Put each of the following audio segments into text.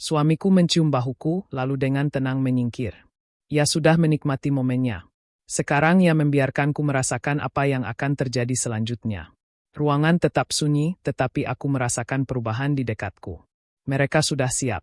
Suamiku mencium bahuku, lalu dengan tenang menyingkir. Ia sudah menikmati momennya. Sekarang ia membiarkanku merasakan apa yang akan terjadi selanjutnya. Ruangan tetap sunyi, tetapi aku merasakan perubahan di dekatku. Mereka sudah siap.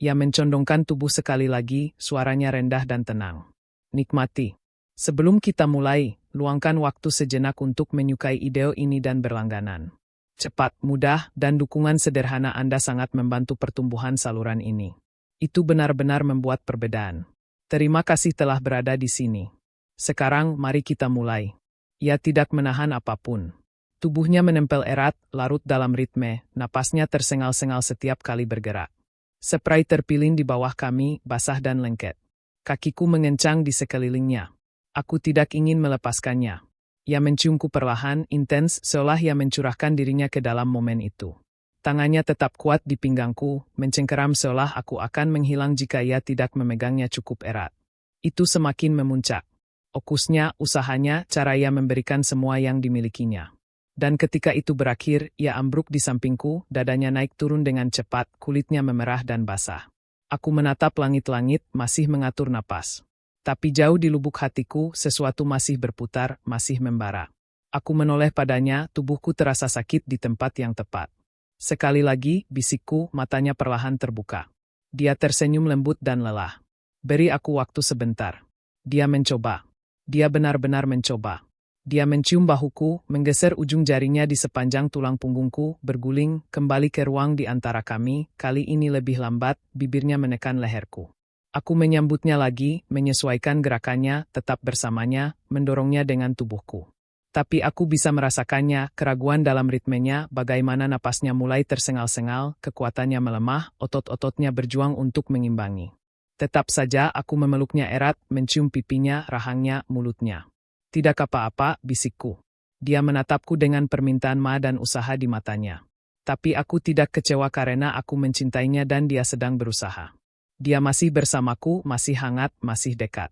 Ia mencondongkan tubuh sekali lagi, suaranya rendah dan tenang. Nikmati. Sebelum kita mulai, luangkan waktu sejenak untuk menyukai ide ini dan berlangganan. Cepat, mudah, dan dukungan sederhana Anda sangat membantu pertumbuhan saluran ini. Itu benar-benar membuat perbedaan. Terima kasih telah berada di sini. Sekarang, mari kita mulai. Ia tidak menahan apapun. Tubuhnya menempel erat, larut dalam ritme, napasnya tersengal-sengal setiap kali bergerak. Spray terpilin di bawah kami, basah dan lengket. Kakiku mengencang di sekelilingnya. Aku tidak ingin melepaskannya. Ia menciumku perlahan, intens, seolah ia mencurahkan dirinya ke dalam momen itu. Tangannya tetap kuat di pinggangku, mencengkeram seolah aku akan menghilang jika ia tidak memegangnya cukup erat. Itu semakin memuncak. Fokusnya, usahanya, cara ia memberikan semua yang dimilikinya. Dan ketika itu berakhir, ia ambruk di sampingku, dadanya naik turun dengan cepat, kulitnya memerah dan basah. Aku menatap langit-langit, masih mengatur napas. Tapi jauh di lubuk hatiku, sesuatu masih berputar, masih membara. Aku menoleh padanya, tubuhku terasa sakit di tempat yang tepat. Sekali lagi, bisikku, matanya perlahan terbuka. Dia tersenyum lembut dan lelah. Beri aku waktu sebentar. Dia mencoba. Dia benar-benar mencoba. Dia mencium bahuku, menggeser ujung jarinya di sepanjang tulang punggungku, berguling, kembali ke ruang di antara kami, kali ini lebih lambat, bibirnya menekan leherku. Aku menyambutnya lagi, menyesuaikan gerakannya, tetap bersamanya, mendorongnya dengan tubuhku. Tapi aku bisa merasakannya, keraguan dalam ritmenya, bagaimana napasnya mulai tersengal-sengal, kekuatannya melemah, otot-ototnya berjuang untuk mengimbangi. Tetap saja aku memeluknya erat, mencium pipinya, rahangnya, mulutnya. Tidak apa-apa, bisikku. Dia menatapku dengan permintaan dan usaha di matanya. Tapi aku tidak kecewa karena aku mencintainya dan dia sedang berusaha. Dia masih bersamaku, masih hangat, masih dekat.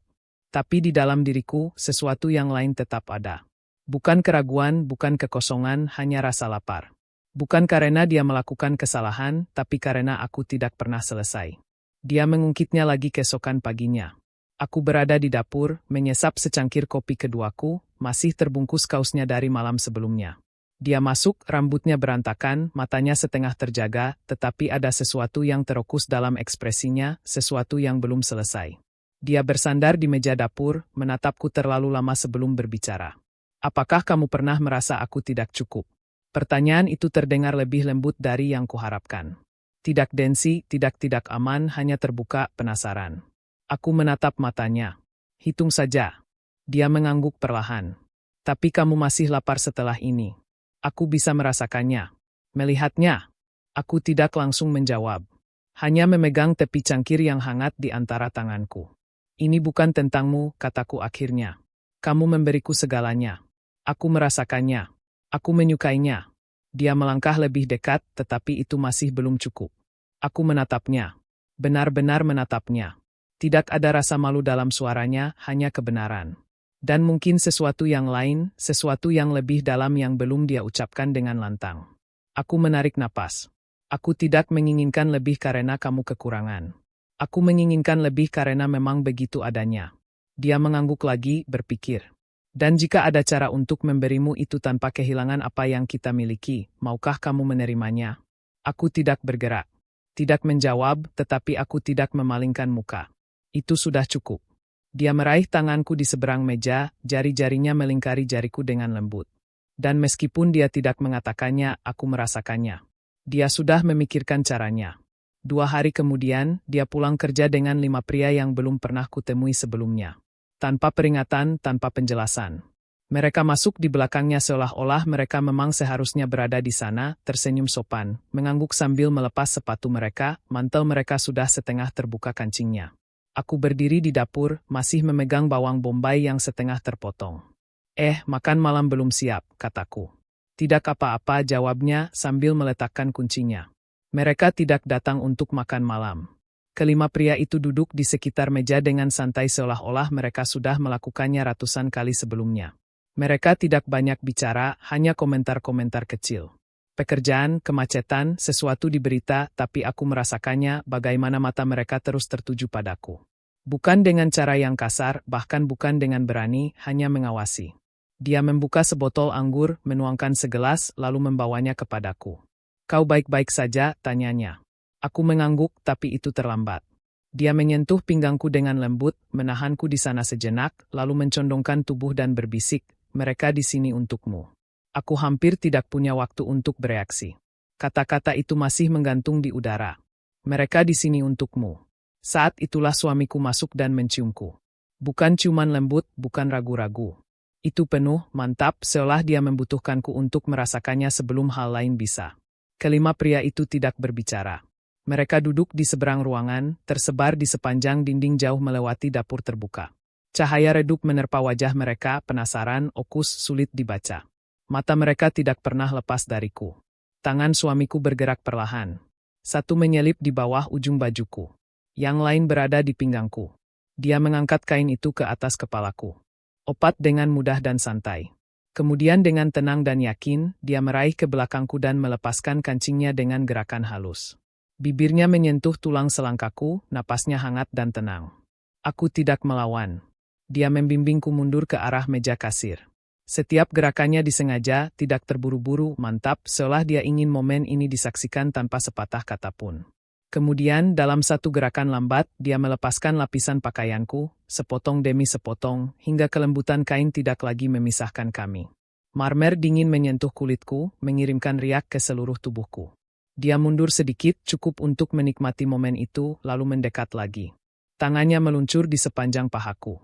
Tapi di dalam diriku, sesuatu yang lain tetap ada. Bukan keraguan, bukan kekosongan, hanya rasa lapar. Bukan karena dia melakukan kesalahan, tapi karena aku tidak pernah selesai. Dia mengungkitnya lagi keesokan paginya. Aku berada di dapur, menyesap secangkir kopi keduaku, masih terbungkus kaosnya dari malam sebelumnya. Dia masuk, rambutnya berantakan, matanya setengah terjaga, tetapi ada sesuatu yang terokus dalam ekspresinya, sesuatu yang belum selesai. Dia bersandar di meja dapur, menatapku terlalu lama sebelum berbicara. Apakah kamu pernah merasa aku tidak cukup? Pertanyaan itu terdengar lebih lembut dari yang kuharapkan. Tidak densi, tidak aman, hanya terbuka, penasaran. Aku menatap matanya. Hitung saja. Dia mengangguk perlahan. Tapi kamu masih lapar setelah ini. Aku bisa merasakannya. Melihatnya. Aku tidak langsung menjawab. Hanya memegang tepi cangkir yang hangat di antara tanganku. Ini bukan tentangmu, kataku akhirnya. Kamu memberiku segalanya. Aku merasakannya. Aku menyukainya. Dia melangkah lebih dekat, tetapi itu masih belum cukup. Aku menatapnya. Benar-benar menatapnya. Tidak ada rasa malu dalam suaranya, hanya kebenaran. Dan mungkin sesuatu yang lain, sesuatu yang lebih dalam yang belum dia ucapkan dengan lantang. Aku menarik napas. Aku tidak menginginkan lebih karena kamu kekurangan. Aku menginginkan lebih karena memang begitu adanya. Dia mengangguk lagi, berpikir. Dan jika ada cara untuk memberimu itu tanpa kehilangan apa yang kita miliki, maukah kamu menerimanya? Aku tidak bergerak. Tidak menjawab, tetapi aku tidak memalingkan muka. Itu sudah cukup. Dia meraih tanganku di seberang meja, jari-jarinya melingkari jariku dengan lembut. Dan meskipun dia tidak mengatakannya, aku merasakannya. Dia sudah memikirkan caranya. 2 hari kemudian, dia pulang kerja dengan 5 pria yang belum pernah kutemui sebelumnya. Tanpa peringatan, tanpa penjelasan. Mereka masuk di belakangnya seolah-olah mereka memang seharusnya berada di sana, tersenyum sopan, mengangguk sambil melepas sepatu mereka, mantel mereka sudah setengah terbuka kancingnya. Aku berdiri di dapur, masih memegang bawang bombay yang setengah terpotong. Makan malam belum siap, kataku. Tidak apa-apa, jawabnya sambil meletakkan kuncinya. Mereka tidak datang untuk makan malam. Kelima pria itu duduk di sekitar meja dengan santai seolah-olah mereka sudah melakukannya ratusan kali sebelumnya. Mereka tidak banyak bicara, hanya komentar-komentar kecil. Pekerjaan, kemacetan, sesuatu di berita, tapi aku merasakannya bagaimana mata mereka terus tertuju padaku. Bukan dengan cara yang kasar, bahkan bukan dengan berani, hanya mengawasi. Dia membuka sebotol anggur, menuangkan segelas, lalu membawanya kepadaku. "Kau baik-baik saja?" tanyanya. Aku mengangguk, tapi itu terlambat. Dia menyentuh pinggangku dengan lembut, menahanku di sana sejenak, lalu mencondongkan tubuh dan berbisik, "Mereka di sini untukmu." Aku hampir tidak punya waktu untuk bereaksi. Kata-kata itu masih menggantung di udara. "Mereka di sini untukmu." Saat itulah suamiku masuk dan menciumku. Bukan ciuman lembut, bukan ragu-ragu. Itu penuh, mantap, seolah dia membutuhkanku untuk merasakannya sebelum hal lain bisa. Kelima pria itu tidak berbicara. Mereka duduk di seberang ruangan, tersebar di sepanjang dinding jauh melewati dapur terbuka. Cahaya redup menerpa wajah mereka, penasaran, okus, sulit dibaca. Mata mereka tidak pernah lepas dariku. Tangan suamiku bergerak perlahan. Satu menyelip di bawah ujung bajuku. Yang lain berada di pinggangku. Dia mengangkat kain itu ke atas kepalaku. Opat dengan mudah dan santai. Kemudian dengan tenang dan yakin, dia meraih ke belakangku dan melepaskan kancingnya dengan gerakan halus. Bibirnya menyentuh tulang selangkaku, napasnya hangat dan tenang. Aku tidak melawan. Dia membimbingku mundur ke arah meja kasir. Setiap gerakannya disengaja, tidak terburu-buru, mantap, seolah dia ingin momen ini disaksikan tanpa sepatah kata pun. Kemudian, dalam satu gerakan lambat, dia melepaskan lapisan pakaianku, sepotong demi sepotong, hingga kelembutan kain tidak lagi memisahkan kami. Marmer dingin menyentuh kulitku, mengirimkan riak ke seluruh tubuhku. Dia mundur sedikit, cukup untuk menikmati momen itu, lalu mendekat lagi. Tangannya meluncur di sepanjang pahaku.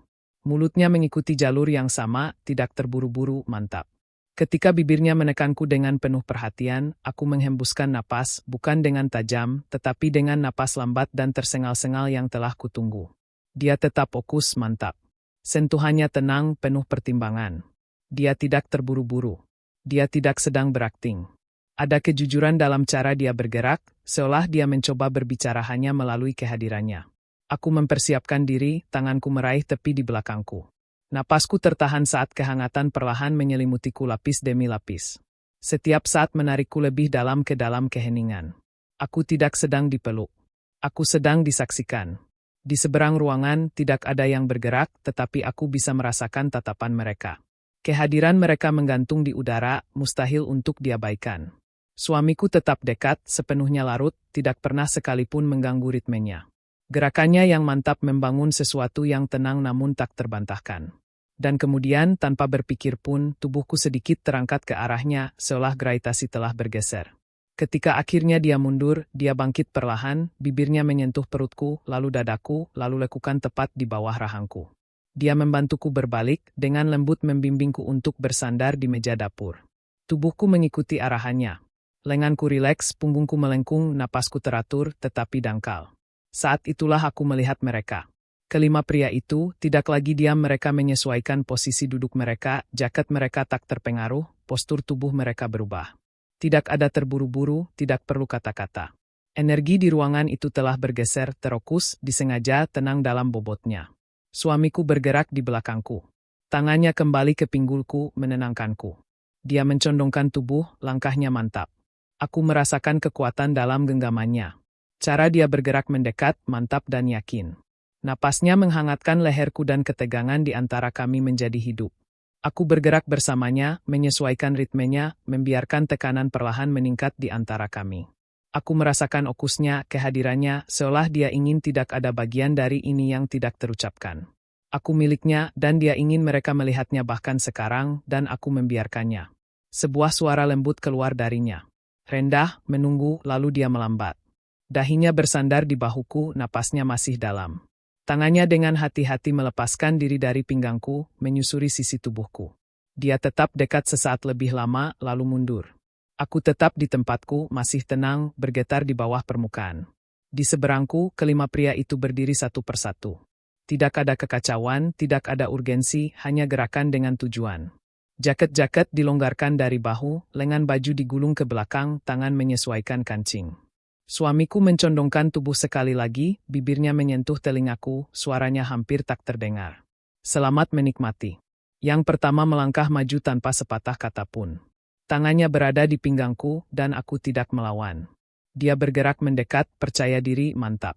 Mulutnya mengikuti jalur yang sama, tidak terburu-buru, mantap. Ketika bibirnya menekanku dengan penuh perhatian, aku menghembuskan napas, bukan dengan tajam, tetapi dengan napas lambat dan tersengal-sengal yang telah kutunggu. Dia tetap fokus, mantap. Sentuhannya tenang, penuh pertimbangan. Dia tidak terburu-buru. Dia tidak sedang berakting. Ada kejujuran dalam cara dia bergerak, seolah dia mencoba berbicara hanya melalui kehadirannya. Aku mempersiapkan diri, tanganku meraih tepi di belakangku. Napasku tertahan saat kehangatan perlahan menyelimutiku lapis demi lapis. Setiap saat menarikku lebih dalam ke dalam keheningan. Aku tidak sedang dipeluk. Aku sedang disaksikan. Di seberang ruangan tidak ada yang bergerak, tetapi aku bisa merasakan tatapan mereka. Kehadiran mereka menggantung di udara, mustahil untuk diabaikan. Suamiku tetap dekat, sepenuhnya larut, tidak pernah sekalipun mengganggu ritmenya. Gerakannya yang mantap membangun sesuatu yang tenang namun tak terbantahkan. Dan kemudian, tanpa berpikir pun, tubuhku sedikit terangkat ke arahnya, seolah gravitasi telah bergeser. Ketika akhirnya dia mundur, dia bangkit perlahan, bibirnya menyentuh perutku, lalu dadaku, lalu lekukan tepat di bawah rahangku. Dia membantuku berbalik, dengan lembut membimbingku untuk bersandar di meja dapur. Tubuhku mengikuti arahannya. Lenganku rileks, punggungku melengkung, napasku teratur, tetapi dangkal. Saat itulah aku melihat mereka. Kelima pria itu, tidak lagi diam, mereka menyesuaikan posisi duduk mereka, jaket mereka tak terpengaruh, postur tubuh mereka berubah. Tidak ada terburu-buru, tidak perlu kata-kata. Energi di ruangan itu telah bergeser, terokus, disengaja, tenang dalam bobotnya. Suamiku bergerak di belakangku. Tangannya kembali ke pinggulku, menenangkanku. Dia mencondongkan tubuh, langkahnya mantap. Aku merasakan kekuatan dalam genggamannya. Cara dia bergerak mendekat, mantap dan yakin. Napasnya menghangatkan leherku dan ketegangan di antara kami menjadi hidup. Aku bergerak bersamanya, menyesuaikan ritmenya, membiarkan tekanan perlahan meningkat di antara kami. Aku merasakan okusnya, kehadirannya, seolah dia ingin tidak ada bagian dari ini yang tidak terucapkan. Aku miliknya, dan dia ingin mereka melihatnya bahkan sekarang, dan aku membiarkannya. Sebuah suara lembut keluar darinya. Rendah, menunggu, lalu dia melambat. Dahinya bersandar di bahuku, napasnya masih dalam. Tangannya dengan hati-hati melepaskan diri dari pinggangku, menyusuri sisi tubuhku. Dia tetap dekat sesaat lebih lama, lalu mundur. Aku tetap di tempatku, masih tenang, bergetar di bawah permukaan. Di seberangku, kelima pria itu berdiri satu persatu. Tidak ada kekacauan, tidak ada urgensi, hanya gerakan dengan tujuan. Jaket-jaket dilonggarkan dari bahu, lengan baju digulung ke belakang, tangan menyesuaikan kancing. Suamiku mencondongkan tubuh sekali lagi, bibirnya menyentuh telingaku, suaranya hampir tak terdengar. Selamat menikmati. Yang pertama melangkah maju tanpa sepatah kata pun. Tangannya berada di pinggangku dan aku tidak melawan. Dia bergerak mendekat, percaya diri, mantap.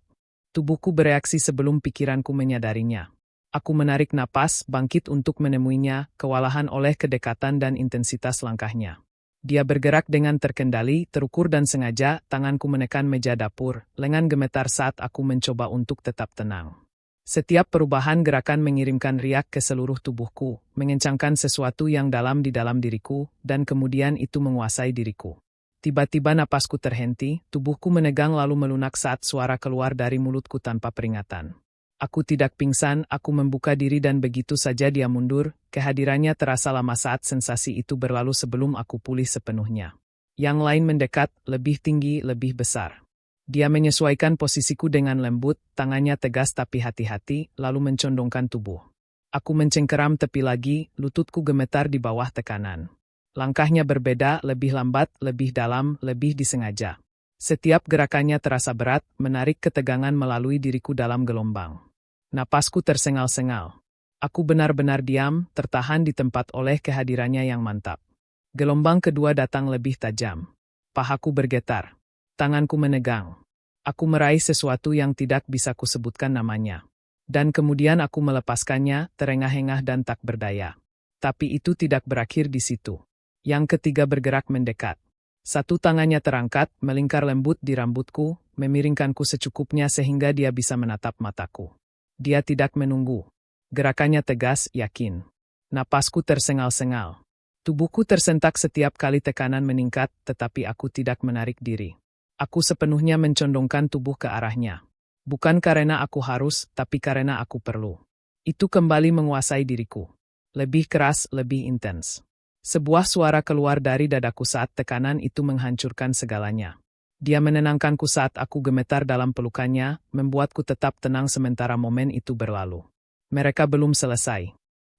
Tubuhku bereaksi sebelum pikiranku menyadarinya. Aku menarik napas, bangkit untuk menemuinya, kewalahan oleh kedekatan dan intensitas langkahnya. Dia bergerak dengan terkendali, terukur dan sengaja, tanganku menekan meja dapur, lengan gemetar saat aku mencoba untuk tetap tenang. Setiap perubahan gerakan mengirimkan riak ke seluruh tubuhku, mengencangkan sesuatu yang dalam di dalam diriku, dan kemudian itu menguasai diriku. Tiba-tiba napasku terhenti, tubuhku menegang lalu melunak saat suara keluar dari mulutku tanpa peringatan. Aku tidak pingsan, aku membuka diri dan begitu saja dia mundur, kehadirannya terasa lama saat sensasi itu berlalu sebelum aku pulih sepenuhnya. Yang lain mendekat, lebih tinggi, lebih besar. Dia menyesuaikan posisiku dengan lembut, tangannya tegas tapi hati-hati, lalu mencondongkan tubuh. Aku mencengkeram tepi lagi, lututku gemetar di bawah tekanan. Langkahnya berbeda, lebih lambat, lebih dalam, lebih disengaja. Setiap gerakannya terasa berat, menarik ketegangan melalui diriku dalam gelombang. Napasku tersengal-sengal. Aku benar-benar diam, tertahan di tempat oleh kehadirannya yang mantap. Gelombang kedua datang lebih tajam. Pahaku bergetar. Tanganku menegang. Aku meraih sesuatu yang tidak bisa kusebutkan namanya. Dan kemudian aku melepaskannya, terengah-engah dan tak berdaya. Tapi itu tidak berakhir di situ. Yang ketiga bergerak mendekat. Satu tangannya terangkat, melingkar lembut di rambutku, memiringkanku secukupnya sehingga dia bisa menatap mataku. Dia tidak menunggu. Gerakannya tegas, yakin. Napasku tersengal-sengal. Tubuhku tersentak setiap kali tekanan meningkat, tetapi aku tidak menarik diri. Aku sepenuhnya mencondongkan tubuh ke arahnya. Bukan karena aku harus, tapi karena aku perlu. Itu kembali menguasai diriku. Lebih keras, lebih intens. Sebuah suara keluar dari dadaku saat tekanan itu menghancurkan segalanya. Dia menenangkanku saat aku gemetar dalam pelukannya, membuatku tetap tenang sementara momen itu berlalu. Mereka belum selesai.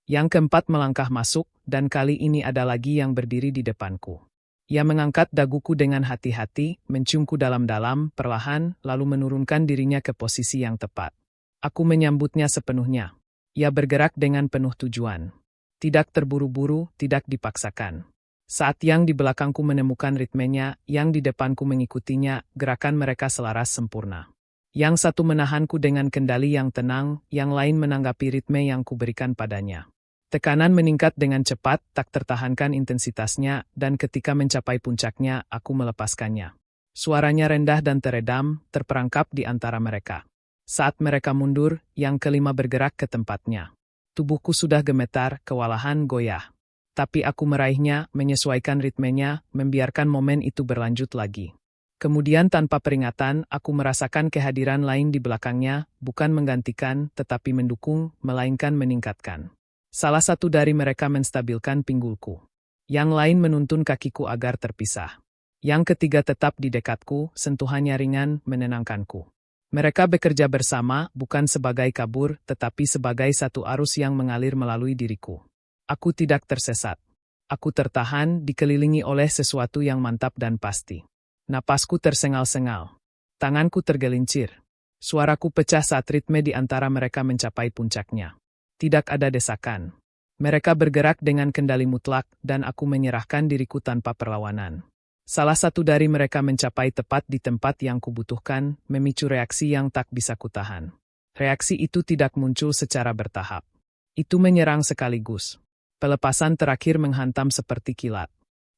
Yang keempat melangkah masuk, dan kali ini ada lagi yang berdiri di depanku. Ia mengangkat daguku dengan hati-hati, menciumku dalam-dalam, perlahan, lalu menurunkan dirinya ke posisi yang tepat. Aku menyambutnya sepenuhnya. Ia bergerak dengan penuh tujuan. Tidak terburu-buru, tidak dipaksakan. Saat yang di belakangku menemukan ritmenya, yang di depanku mengikutinya, gerakan mereka selaras sempurna. Yang satu menahanku dengan kendali yang tenang, yang lain menanggapi ritme yang kuberikan padanya. Tekanan meningkat dengan cepat, tak tertahankan intensitasnya, dan ketika mencapai puncaknya, aku melepaskannya. Suaranya rendah dan teredam, terperangkap di antara mereka. Saat mereka mundur, yang kelima bergerak ke tempatnya. Tubuhku sudah gemetar, kewalahan, goyah. Tapi aku meraihnya, menyesuaikan ritmenya, membiarkan momen itu berlanjut lagi. Kemudian tanpa peringatan, aku merasakan kehadiran lain di belakangnya, bukan menggantikan, tetapi mendukung, melainkan meningkatkan. Salah satu dari mereka menstabilkan pinggulku. Yang lain menuntun kakiku agar terpisah. Yang ketiga tetap di dekatku, sentuhannya ringan, menenangkanku. Mereka bekerja bersama, bukan sebagai kabur, tetapi sebagai satu arus yang mengalir melalui diriku. Aku tidak tersesat. Aku tertahan, dikelilingi oleh sesuatu yang mantap dan pasti. Napasku tersengal-sengal. Tanganku tergelincir. Suaraku pecah saat ritme di antara mereka mencapai puncaknya. Tidak ada desakan. Mereka bergerak dengan kendali mutlak, dan aku menyerahkan diriku tanpa perlawanan. Salah satu dari mereka mencapai tepat di tempat yang kubutuhkan, memicu reaksi yang tak bisa kutahan. Reaksi itu tidak muncul secara bertahap. Itu menyerang sekaligus. Pelepasan terakhir menghantam seperti kilat.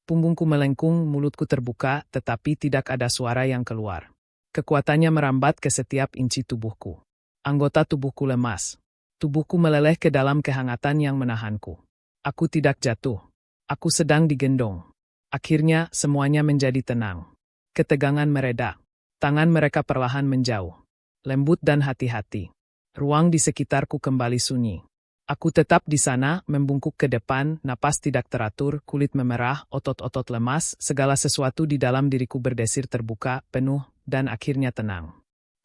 Punggungku melengkung, mulutku terbuka, tetapi tidak ada suara yang keluar. Kekuatannya merambat ke setiap inci tubuhku. Anggota tubuhku lemas. Tubuhku meleleh ke dalam kehangatan yang menahanku. Aku tidak jatuh. Aku sedang digendong. Akhirnya, semuanya menjadi tenang. Ketegangan mereda. Tangan mereka perlahan menjauh. Lembut dan hati-hati. Ruang di sekitarku kembali sunyi. Aku tetap di sana, membungkuk ke depan, napas tidak teratur, kulit memerah, otot-otot lemas, segala sesuatu di dalam diriku berdesir terbuka, penuh, dan akhirnya tenang.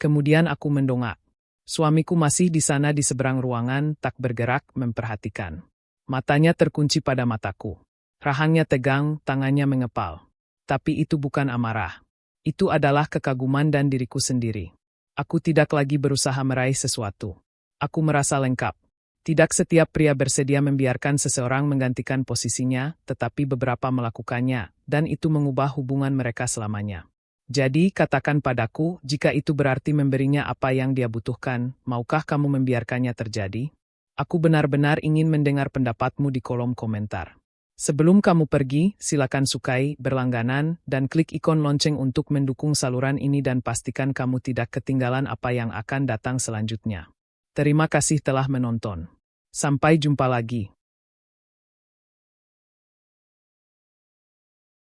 Kemudian aku mendongak. Suamiku masih di sana di seberang ruangan, tak bergerak, memperhatikan. Matanya terkunci pada mataku. Rahangnya tegang, tangannya mengepal. Tapi itu bukan amarah. Itu adalah kekaguman dan diriku sendiri. Aku tidak lagi berusaha meraih sesuatu. Aku merasa lengkap. Tidak setiap pria bersedia membiarkan seseorang menggantikan posisinya, tetapi beberapa melakukannya, dan itu mengubah hubungan mereka selamanya. Jadi, katakan padaku, jika itu berarti memberinya apa yang dia butuhkan, maukah kamu membiarkannya terjadi? Aku benar-benar ingin mendengar pendapatmu di kolom komentar. Sebelum kamu pergi, silakan sukai, berlangganan, dan klik ikon lonceng untuk mendukung saluran ini dan pastikan kamu tidak ketinggalan apa yang akan datang selanjutnya. Terima kasih telah menonton. Sampai jumpa lagi.